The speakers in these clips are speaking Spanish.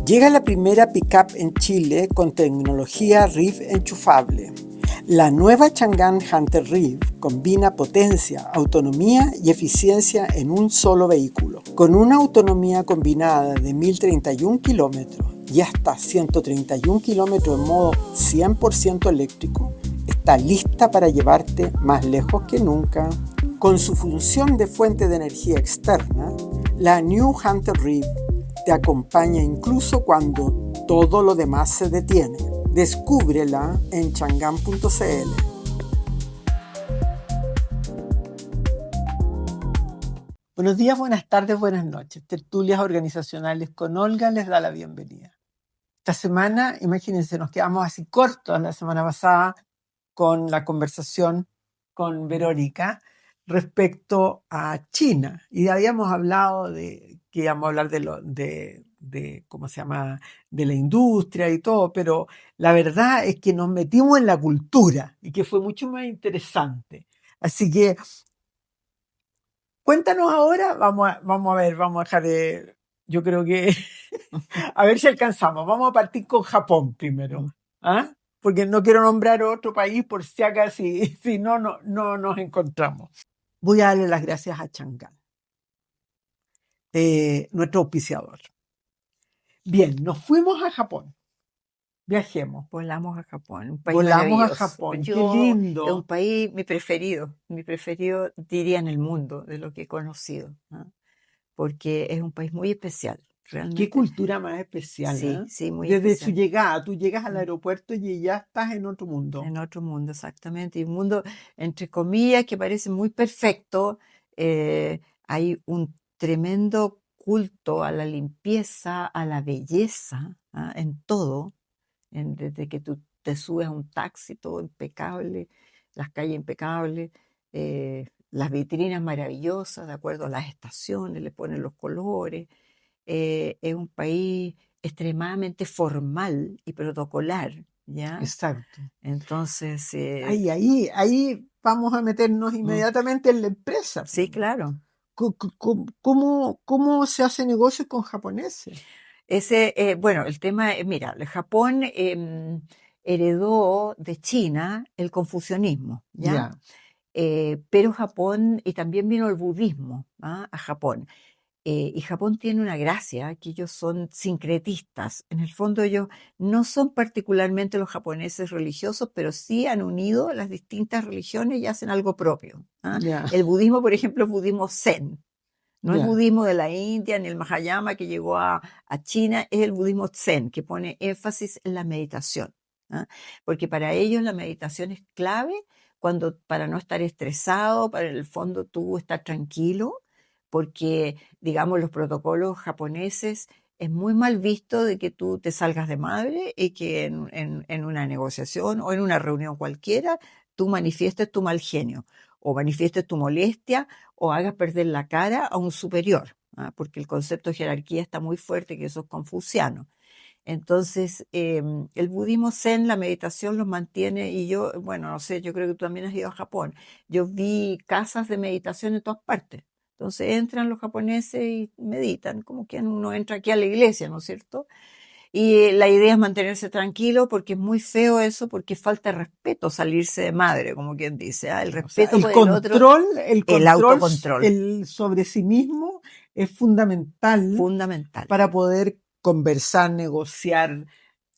Llega la primera pickup en Chile con tecnología RIV enchufable. La nueva Chang'an Hunter RIV combina potencia, autonomía y eficiencia en un solo vehículo. Con una autonomía combinada de 1031 kilómetros y hasta 131 kilómetros en modo 100% eléctrico, está lista para llevarte más lejos que nunca. Con su función de fuente de energía externa, la New Hunter RIV te acompaña incluso cuando todo lo demás se detiene. Descúbrela en chang'an.cl. Buenos días, buenas tardes, buenas noches. Tertulias organizacionales con Olga les da la bienvenida. Esta semana, imagínense, nos quedamos así cortos la semana pasada con la conversación con Verónica respecto a China. Y habíamos hablado de que íbamos a hablar de ¿cómo se llama?, de la industria y todo, pero la verdad es que nos metimos en la cultura y que fue mucho más interesante. Así que cuéntanos ahora, vamos a ver, vamos a dejar, yo creo que, a ver si alcanzamos. Vamos a partir con Japón primero, ¿ah? Porque no quiero nombrar otro país por si acaso, si no nos encontramos. Voy a darle las gracias a Chang'an, nuestro auspiciador. Bien, nos fuimos a Japón. Viajemos. Volamos a Japón, un país Volamos a maravilloso. Japón, qué Es un lindo. país, mi preferido diría en el mundo, de lo que he conocido, ¿ah? Porque es un país muy especial, Qué realmente. cultura más especial, Sí, ¿eh? sí, muy Desde su especial. llegada, tú llegas al aeropuerto y ya estás en otro mundo. En otro mundo, exactamente. Y un mundo, entre comillas, que parece muy perfecto. Hay un tremendo culto a la limpieza, a la belleza, ¿ah? En todo. Desde que tú te subes a un taxi, todo impecable, las calles impecables, las vitrinas maravillosas, de acuerdo a las estaciones, le ponen los colores. Es un país extremadamente formal y protocolar, ¿ya? Exacto. Entonces, Ahí vamos a meternos inmediatamente en la empresa. sí, claro. ¿Cómo se hace negocio con japoneses? Bueno, el tema, mira, el Japón heredó de China el confucianismo, ¿ya? Pero Japón, y también vino el budismo, ¿ah? A Japón. Y Japón tiene una gracia, que ellos son sincretistas. En el fondo ellos no son particularmente los japoneses religiosos, pero sí han unido las distintas religiones y hacen algo propio, ¿ah? Ya, El budismo, por ejemplo, es budismo zen. No es ya. budismo de la India ni el Mahayana que llegó a China, es el budismo zen, que pone énfasis en la meditación, ¿ah? Porque para ellos la meditación es clave para no estar estresado, para en el fondo tú estar tranquilo, porque, digamos, los protocolos japoneses es muy mal visto de que tú te salgas de madre y que en una negociación o en una reunión cualquiera tú manifiestes tu mal genio o manifiestes tu molestia o hagas perder la cara a un superior, ¿ah? Porque el concepto de jerarquía está muy fuerte, que eso es confuciano. Entonces, el budismo zen, la meditación los mantiene, y yo, bueno, no sé, yo creo que tú también has ido a Japón. Yo vi casas de meditación en todas partes. Entonces entran los japoneses y meditan, como que uno entra aquí a la iglesia, ¿no es cierto? Y la idea es mantenerse tranquilo, porque es muy feo eso, porque falta respeto salirse de madre, como quien dice, ¿ah? El O sea, respeto por el otro, el el control autocontrol, sobre sí mismo es fundamental fundamental. para poder conversar, negociar,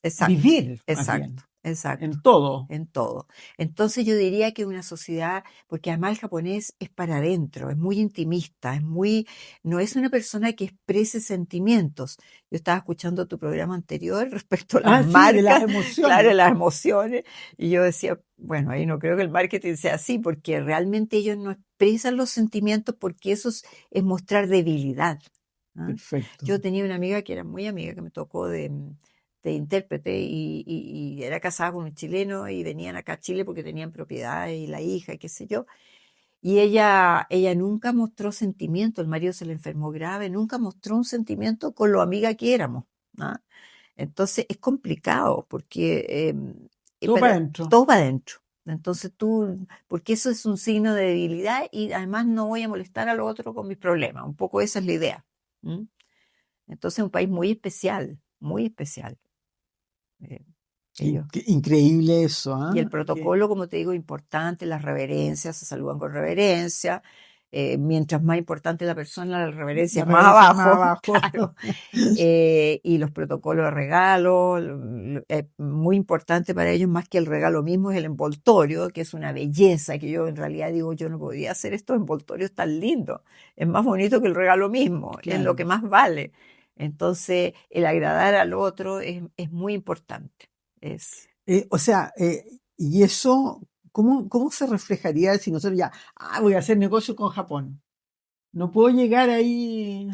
Exacto, vivir más bien, exacto, exacto. en todo. En todo. Entonces yo diría que una sociedad, porque además el japonés es para adentro, es muy intimista, no es una persona que exprese sentimientos. Yo estaba escuchando tu programa anterior respecto a las Ah, sí, de las marcas, claro, emociones. las emociones, y yo decía, bueno, ahí no creo que el marketing sea así, porque realmente ellos no expresan los sentimientos, porque es mostrar debilidad, ¿ah? Perfecto. Yo tenía una amiga que era muy amiga, que me tocó de intérprete, y era casada con un chileno y venían acá a Chile porque tenían propiedades y la hija y qué sé yo. Y ella nunca mostró sentimiento, el marido se le enfermó grave, nunca mostró un sentimiento con lo amiga que éramos, ¿ah? Entonces es complicado porque Todo para adentro. todo va adentro. Entonces porque eso es un signo de debilidad, y además no voy a molestar al otro con mis problemas. Un poco esa es la idea. ¿Mm? Entonces es un país muy especial. muy especial. Ellos. Increíble eso, Y el ¿ah? protocolo, como te digo, importante, las reverencias, se saludan con reverencia. Mientras más importante la persona, la reverencia La es más reverencia más abajo, abajo. claro. Y los protocolos de regalo, muy importante para ellos, más que el regalo mismo, es el envoltorio, que es una belleza, que yo en realidad digo, yo no podía hacer estos envoltorios tan lindos. Es más bonito que el regalo mismo, es lo Claro. que más vale. Entonces, el agradar al otro es muy importante. Es, O sea, y eso, ¿cómo se reflejaría si nosotros ya, voy a hacer negocio con Japón? No puedo llegar ahí.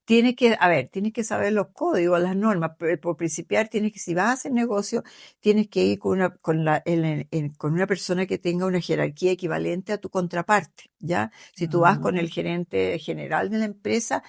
tienes que saber los códigos, las normas, pero por principiar tienes que, si vas a hacer negocio, tienes que ir con una persona que tenga una jerarquía equivalente a tu contraparte, ¿ya? Si tú vas con Ah, el gerente general de la empresa,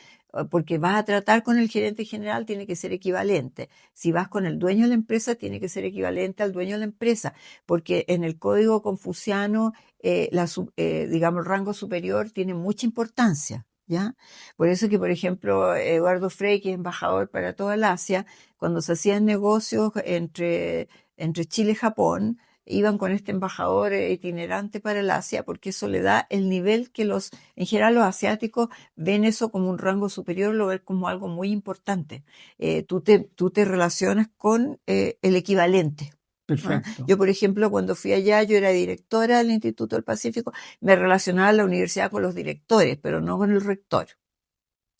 porque vas a tratar con el gerente general, tiene que ser equivalente. Si vas con el dueño de la empresa, tiene que ser equivalente al dueño de la empresa, porque en el código confuciano, digamos, el rango superior tiene mucha importancia, ¿ya? Por eso que, por ejemplo, Eduardo Frei, que es embajador para toda el Asia, cuando se hacían negocios entre Chile y Japón, iban con este embajador itinerante para el Asia, porque eso le da el nivel que en general los asiáticos ven eso como un rango superior, lo ven como algo muy importante. Tú te relacionas con el equivalente. ¿Ah? perfecto. Yo, por ejemplo, cuando fui allá, yo era directora del Instituto del Pacífico, me relacionaba en la universidad con los directores, pero no con el rector.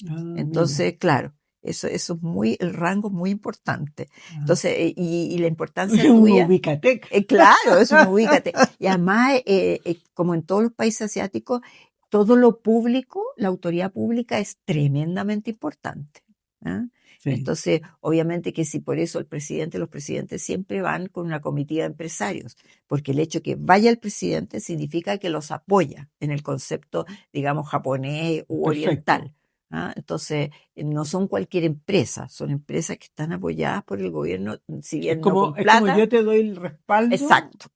Mira. Entonces, claro, eso es el rango es muy importante. Ah. Entonces, y la importancia Un tuya, ubicatec. claro, es un ubícate. Y además, como en todos los países asiáticos, todo lo público, la autoridad pública es tremendamente importante. ¿Ah? Sí, Entonces, obviamente que si por eso los presidentes siempre van con una comitiva de empresarios, porque el hecho que vaya el presidente significa que los apoya en el concepto, digamos, japonés u perfecto. oriental. ¿Ah? Entonces, no son cualquier empresa, son empresas que están apoyadas por el gobierno, si bien no con Es como plata. yo te doy el respaldo, Exacto,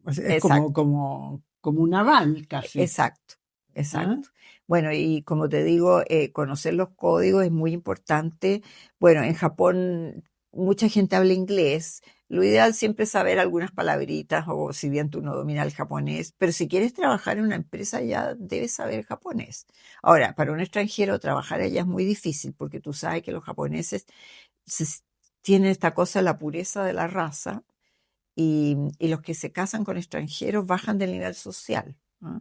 o sea, es exacto, como un aval casi. exacto, ¿Ah? exacto. Bueno, y como te digo, conocer los códigos es muy importante. Bueno, en Japón mucha gente habla inglés. Lo ideal siempre es saber algunas palabritas, o si bien tú no dominas el japonés, pero si quieres trabajar en una empresa ya debes saber japonés. Ahora, para un extranjero trabajar allá es muy difícil porque tú sabes que los japoneses se- tienen esta cosa, la pureza de la raza, y los que se casan con extranjeros bajan del nivel social. ¿Ah?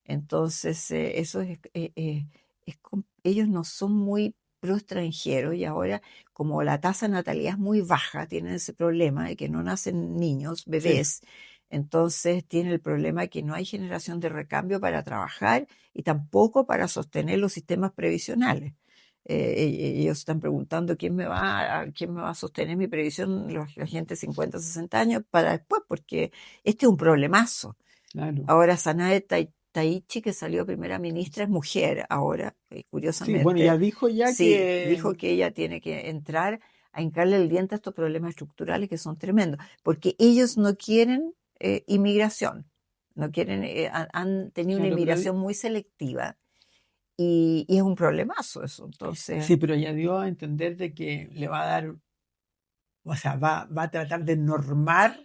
Entonces, eso ellos no son muy pro extranjeros, y ahora, como la tasa de natalidad es muy baja, tienen ese problema de que no nacen niños, Sí. bebés. Entonces tienen el problema de que no hay generación de recambio para trabajar y tampoco para sostener los sistemas previsionales. Ellos están preguntando quién me va a sostener mi previsión, la gente de 50, 60 años para después, porque este es un problemazo. Claro. Ahora Sanae Taichi, que salió primera ministra, es mujer ahora, Sí, bueno, ya curiosamente. dijo ya Sí, dijo que, que ella tiene que entrar a hincarle el diente a estos problemas estructurales que son tremendos, porque ellos no quieren inmigración, no quieren, han tenido una claro, pero inmigración muy selectiva, y es un problemazo eso. Entonces, sí, pero ya dio a entender de que le va a dar, o sea, va a tratar de normar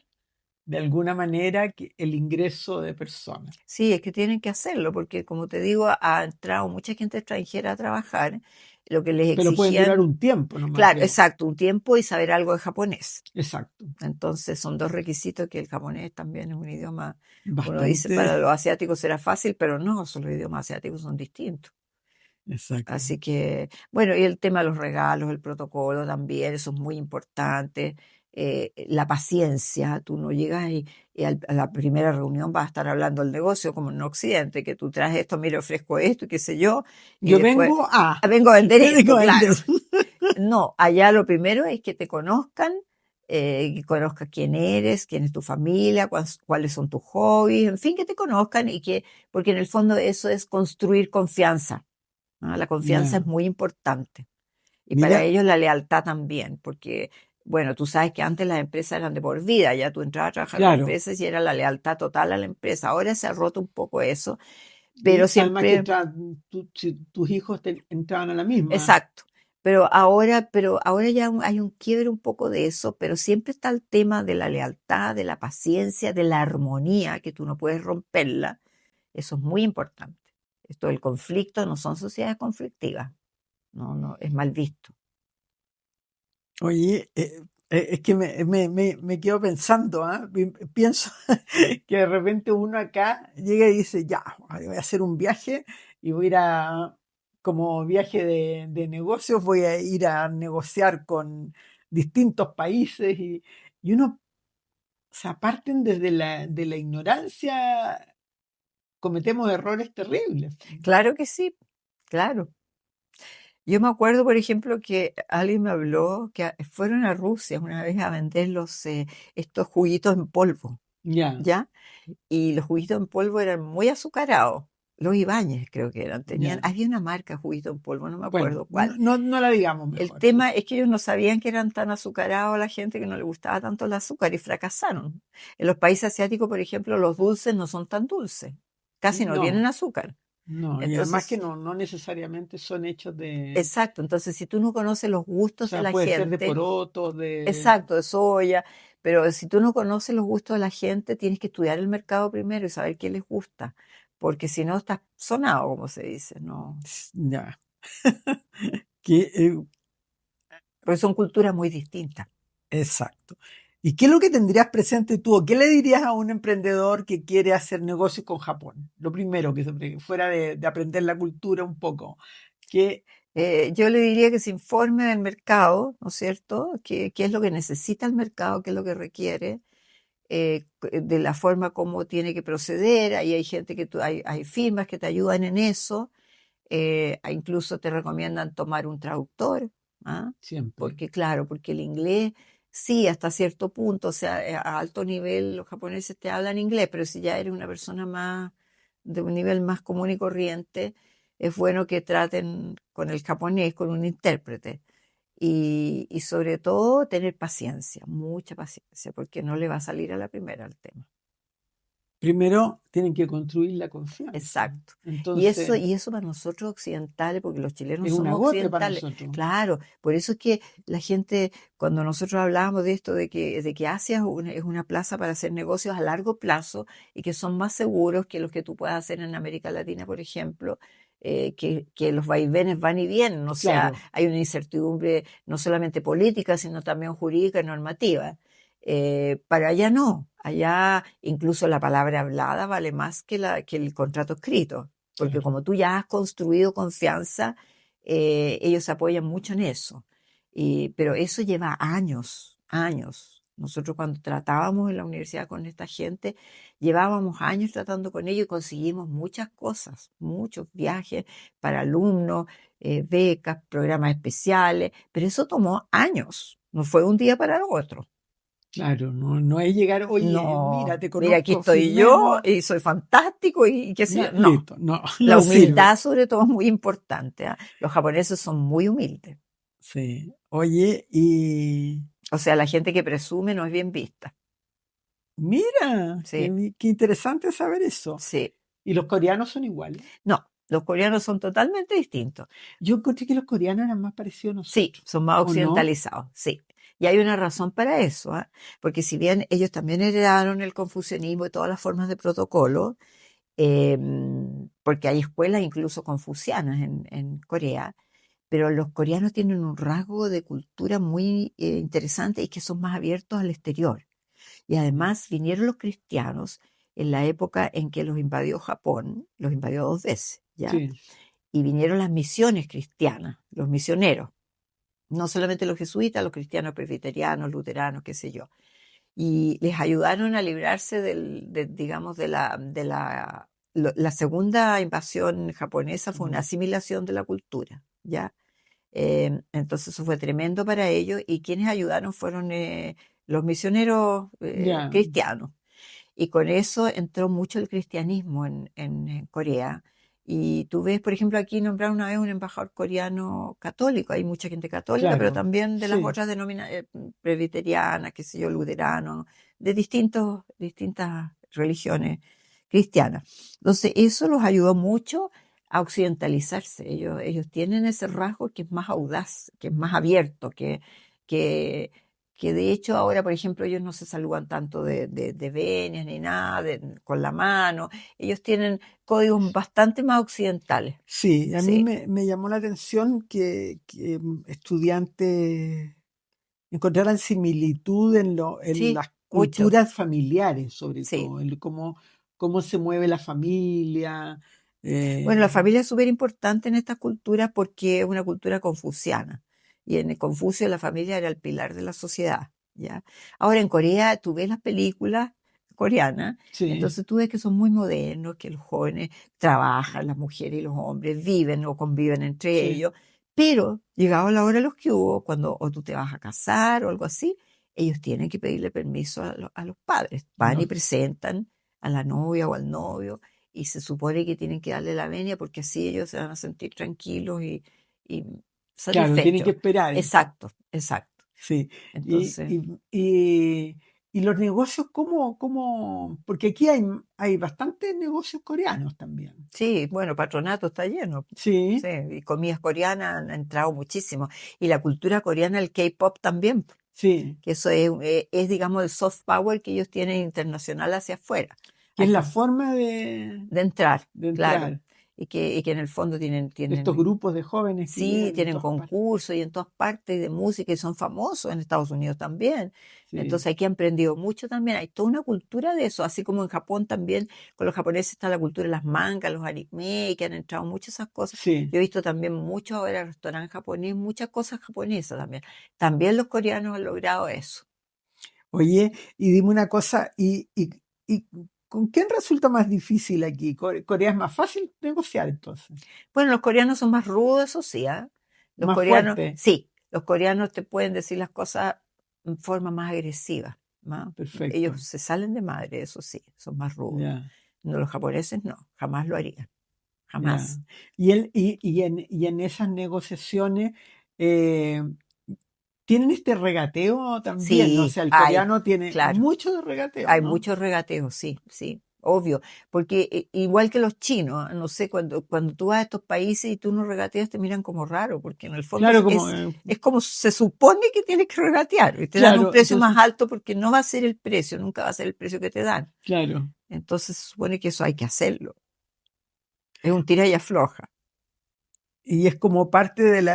de alguna manera el ingreso de personas. sí, es que tienen que hacerlo, porque como te digo, ha entrado mucha gente extranjera a trabajar, lo que les Pero pueden durar exigían. un tiempo nomás, Claro, creo. exacto, un tiempo y saber algo de japonés. Exacto. Entonces son dos requisitos, que el japonés también es un idioma, uno dice Bastante. para los asiáticos será fácil, pero no, los idiomas asiáticos son distintos. Exacto. Así que, bueno, y el tema de los regalos, el protocolo también, eso es muy importante. La paciencia, tú no llegas y a la primera reunión vas a estar hablando del negocio como en Occidente, que tú traes esto, mira, ofrezco esto y qué sé yo, y Yo después, vengo a, vengo a vender vengo esto, a claro. vender. No, allá lo primero es que te conozcan, que conozcas quién eres, quién es tu familia, cuáles son tus hobbies, en fin, que te conozcan, porque en el fondo eso es construir confianza. ¿No? La confianza es Ya. muy importante. Y para Mira, ellos la lealtad también, porque, bueno, tú sabes que antes las empresas eran de por vida, ya tú entrabas a trabajar en una claro. empresa y era la lealtad total a la empresa. Ahora se ha roto un poco eso, pero Y además que siempre. si tus hijos entraban a la misma. Exacto. pero ahora ya hay un quiebre un poco de eso, pero siempre está el tema de la lealtad, de la paciencia, de la armonía, que tú no puedes romperla. Eso es muy importante. Esto del conflicto no son sociedades conflictivas, no, no, es mal visto. Oye, es que me quedo pensando, ¿ah? Pienso que de repente uno acá llega y dice, ya, voy a hacer un viaje y voy a ir como viaje de negocios, voy a ir a negociar con distintos países y uno, o sea, parten desde de la ignorancia, cometemos errores terribles. Claro que sí, claro. Yo me acuerdo, por ejemplo, que alguien me habló que fueron a Rusia una vez a vender estos juguitos en polvo, Ya, ¿ya? Y los juguitos en polvo eran muy azucarados. Los Ibáñez creo que eran. ya. Había una marca de juguito en polvo, no me Bueno, acuerdo cuál. no la digamos El mejor. tema es que ellos no sabían que eran tan azucarados a la gente que no le gustaba tanto el azúcar y fracasaron. En los países asiáticos, por ejemplo, los dulces no son tan dulces. Casi no tienen No. azúcar. No, y además que Entonces, no necesariamente son hechos de, exacto. Entonces, si tú no conoces los o gustos de sea, la puede ser de gente, porotos, de, exacto, de soya, pero si tú no conoces los gustos de la gente, tienes que estudiar el mercado primero y saber qué les gusta, porque si no estás sonado, como se dice, no, ya, que, porque son culturas muy distintas. exacto. ¿Y qué es lo que tendrías presente tú? ¿O qué le dirías a un emprendedor que quiere hacer negocios con Japón? Lo primero, fuera de aprender la cultura un poco, que, Yo le diría que se informe del mercado, ¿no es cierto? ¿Qué es lo que necesita el mercado? ¿Qué es lo que requiere? De la forma como tiene que proceder. Ahí hay gente hay firmas que te ayudan en eso. Incluso te recomiendan tomar un traductor, ¿ah? siempre, Porque claro, porque el inglés, sí, hasta cierto punto, o sea, a alto nivel los japoneses te hablan inglés, pero si ya eres una persona más de un nivel más común y corriente, es bueno que traten con el japonés, con un intérprete. Y sobre todo tener paciencia, mucha paciencia, porque no le va a salir a la primera el tema. primero tienen que construir la confianza. Exacto. Y eso, Entonces, y eso para nosotros occidentales, porque los chilenos es un somos agote para occidentales, nosotros. claro, por eso es que la gente, cuando nosotros hablábamos de esto, de que Asia es una plaza para hacer negocios a largo plazo y que son más seguros que los que tú puedas hacer en América Latina, por ejemplo, que los vaivenes van y vienen, o sea, Claro, hay una incertidumbre no solamente política, sino también jurídica y normativa. Para allá no, allá incluso la palabra hablada vale más que el contrato escrito, porque claro. como tú ya has construido confianza, ellos se apoyan mucho en eso. Pero eso lleva años, años. Nosotros cuando tratábamos en la universidad con esta gente, llevábamos años tratando con ellos y conseguimos muchas cosas, muchos viajes para alumnos, becas, programas especiales, pero eso tomó años, no fue un día para el otro. Claro, no es llegar, oye, mira, No, te mira, aquí conozco, estoy yo firmemos, y soy fantástico y qué sé yo. No, listo, no, la no sirve. humildad sobre todo es muy importante, ¿ah? Los japoneses son muy humildes. Sí, oye, y O sea, la gente que presume no es bien vista. mira, Sí, qué interesante saber eso. sí. ¿Y los coreanos son iguales? No, los coreanos son totalmente distintos. Yo encontré que los coreanos eran más parecidos a Sí, nosotros, son más ¿o no? occidentalizados, sí. Y hay una razón para eso, ¿ah? Porque si bien ellos también heredaron el confucianismo y todas las formas de protocolo, porque hay escuelas incluso confucianas en Corea, pero los coreanos tienen un rasgo de cultura muy interesante y que son más abiertos al exterior. Y además vinieron los cristianos en la época en que los invadió Japón, los invadió 2 veces, ¿ya? Sí, Y vinieron las misiones cristianas, los misioneros, no solamente los jesuitas, los cristianos presbiterianos, luteranos, qué sé yo. Y les ayudaron a librarse digamos, la segunda invasión japonesa fue una mm, asimilación de la cultura, ¿ya? Entonces eso fue tremendo para ellos y quienes ayudaron fueron los misioneros ya, cristianos. Y con eso entró mucho el cristianismo en Corea. Y tú ves, por ejemplo, aquí nombraron una vez un embajador coreano católico. Hay mucha gente católica, pero claro, también de las sí, otras denominaciones, presbiterianas, qué sé yo, luteranos, de distintas religiones cristianas. Entonces, eso los ayudó mucho a occidentalizarse. Ellos tienen ese rasgo que es más audaz, que es más abierto, que, que de hecho ahora, por ejemplo, ellos no se saludan tanto de venias ni nada, con la mano. Ellos tienen códigos bastante más occidentales. Sí, a mí Sí, me llamó la atención que estudiantes encontraran similitud en sí, las mucho. culturas familiares, sobre Sí. todo, en cómo se mueve la familia. Bueno, la eh, familia es súper importante en estas culturas porque es una cultura confuciana. Y en el Confucio la familia era el pilar de la sociedad, ¿ya? Ahora en Corea tú ves las películas coreanas, sí, entonces tú ves que son muy modernos, que los jóvenes trabajan, las mujeres y los hombres viven o conviven entre sí, ellos, pero llegado la hora de los que hubo, cuando o tú te vas a casar o algo así, ellos tienen que pedirle permiso a los padres. Van y no, presentan a la novia o al novio y se supone que tienen que darle la venia porque así ellos se van a sentir tranquilos y claro, tienen que satisfechos. esperar. Exacto, exacto. Sí, y, Entonces, y, y, y los negocios, porque aquí hay bastantes negocios coreanos también. sí, bueno, Patronato está lleno. Sí, Sí, y comidas coreanas han entrado muchísimo. Y la cultura coreana, el K-pop también, sí, que eso es, digamos, el soft power que ellos tienen internacional hacia afuera. que es la Aquí, forma de entrar, de claro. entrar. Y que en el fondo Estos tienen. grupos de jóvenes que Sí, llegan de tienen todas partes. concursos y en todas partes de música y son famosos en Estados Unidos también. Sí, Entonces aquí han aprendido mucho también. Hay toda una cultura de eso, así como en Japón también, con los japoneses está la cultura de las mangas, los anime, y que han entrado muchas esas cosas. sí. Yo he visto también mucho ahora restaurante japonés, muchas cosas japonesas también. También los coreanos han logrado eso. Oye, y dime una cosa, ¿y con quién resulta más difícil aquí? Corea es más fácil negociar entonces, Bueno, los coreanos son más rudos, eso sí, ¿ah? Los más coreanos, fuerte. sí, los coreanos te pueden decir las cosas en forma más agresiva, ¿no? Perfecto, Ellos se salen de madre, eso sí, son más rudos. ya. No, los japoneses no, jamás lo harían, Ya. jamás. Y en esas negociaciones eh, tienen este regateo también, ¿no? O Sí, sea, el hay, coreano tiene claro, mucho de regateo, hay ¿no? muchos regateos, sí, sí, obvio, porque igual que los chinos, no sé, cuando tú vas a estos países y tú no regateas te miran como raro, porque en el fondo Claro, es como se supone que tienes que regatear y te dan un claro, precio más entonces, alto porque no va a ser el precio, nunca va a ser el precio que te dan. claro. Entonces se supone que eso hay que hacerlo. Es un tira y afloja. Y es como parte del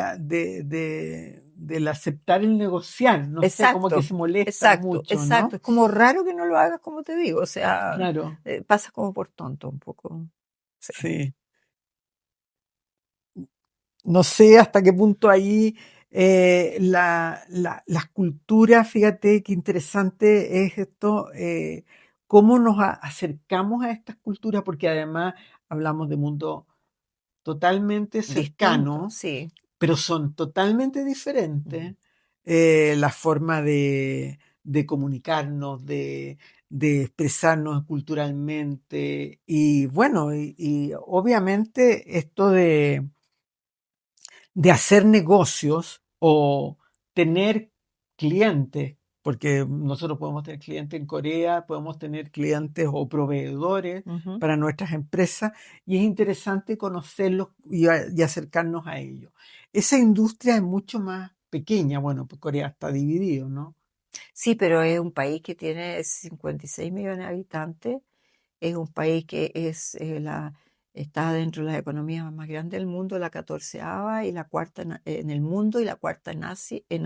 aceptar el negociar, no sé, como que Exacto, se molestan exacto, mucho, exacto. ¿no? Es como raro que no lo hagas como te digo, o sea, Claro, pasa como por tonto un poco. Sí. sí. No sé hasta qué punto ahí las culturas, fíjate qué interesante es esto, cómo nos acercamos a estas culturas, porque además hablamos de mundos totalmente Distinto, cercanos, sí. pero son totalmente Ujú. diferentes. La forma de comunicarnos, de expresarnos culturalmente, y bueno, y obviamente esto de hacer negocios o tener clientes, porque nosotros podemos tener clientes en Corea, podemos tener clientes o proveedores Ujú. para nuestras empresas, y es interesante conocerlos y acercarnos a ellos. Esa industria es mucho más pequeña, bueno, pues Corea está dividido, ¿no? Sí, pero es un país que tiene 56 millones de habitantes, es un país que está dentro de las economías más grandes del mundo, la catorceava y la cuarta en el mundo y la cuarta en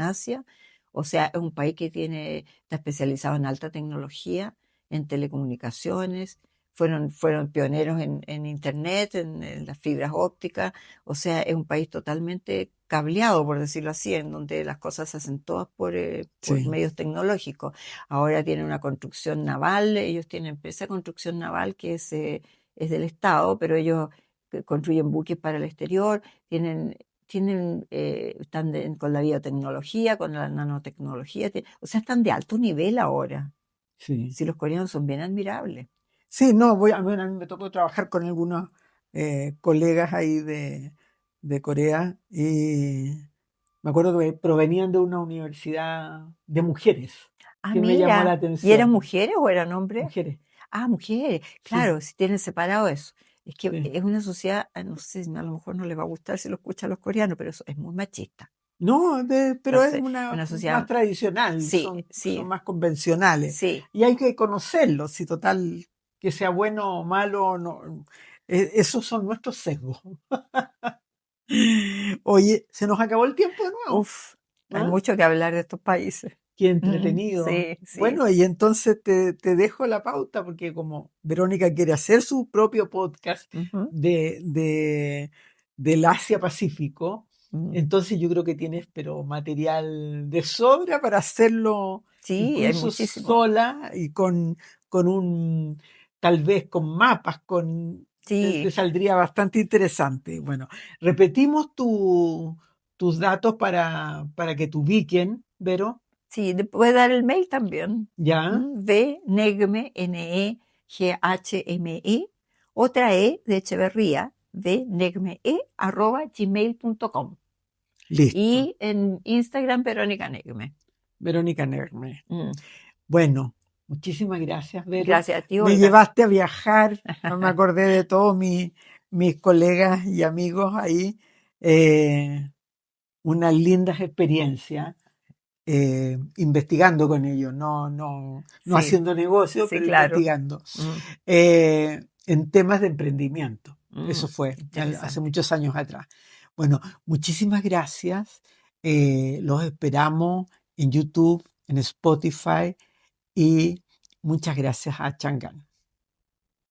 Asia. O sea, es un país que está especializado en alta tecnología, en telecomunicaciones, fueron pioneros en Internet, en las fibras ópticas. O sea, es un país totalmente cableado, por decirlo así, en donde las cosas se hacen todas por Sí, medios tecnológicos. Ahora tienen una construcción naval, ellos tienen empresa de construcción naval que es del Estado, pero ellos construyen buques para el exterior, están con la biotecnología, con la nanotecnología, o sea, están de alto nivel ahora. sí. Si los coreanos son bien admirables. Sí, no, bueno, a mí me tocó trabajar con algunos colegas ahí de Corea, y me acuerdo que provenían de una universidad de mujeres, Ah, que me llamó la mira, ¿y eran atención. mujeres o eran hombres? Mujeres, Ah, mujeres, sí, claro, si tienen separado eso. Es que Sí. es una sociedad, no sé, a lo mejor no les va a gustar si lo escuchan los coreanos, pero es muy machista. No, pero es Entonces, una una más sociedad, tradicional, sí, son sí, más convencionales. sí, Y hay que conocerlos, si total, que sea bueno o malo, no, esos son nuestros sesgos. Oye, se nos acabó el tiempo de nuevo. uf, hay ¿Ah? mucho que hablar de estos países. Qué Ujú, entretenido. sí, sí. Bueno, y entonces te dejo la pauta porque como Verónica quiere hacer su propio podcast Ujú, del Asia Pacífico, mm. entonces yo creo que tienes pero material de sobra para hacerlo Sí, hay incluso muchísimo. sola y con tal vez con mapas, te Sí, saldría bastante interesante. Bueno, repetimos tus datos para que te ubiquen, Vero. sí, le puede dar el mail también. Ya, Vnegme, Neghmi, otra E de Echeverría, vnegme, @gmail.com. listo. Y en Instagram, Verónica Negme. Verónica Nerme. Mm. Bueno, muchísimas gracias, Vero. Gracias a ti, Me Olga. llevaste a viajar, no me acordé de todos mis colegas y amigos ahí. eh, unas lindas experiencias investigando con ellos, no Sí, haciendo negocio, sí, pero claro. investigando Mm, en temas de emprendimiento. mm, Eso fue hace interesante. muchos años atrás. Bueno, muchísimas gracias. Los esperamos en YouTube, en Spotify y muchas gracias a Chang'an.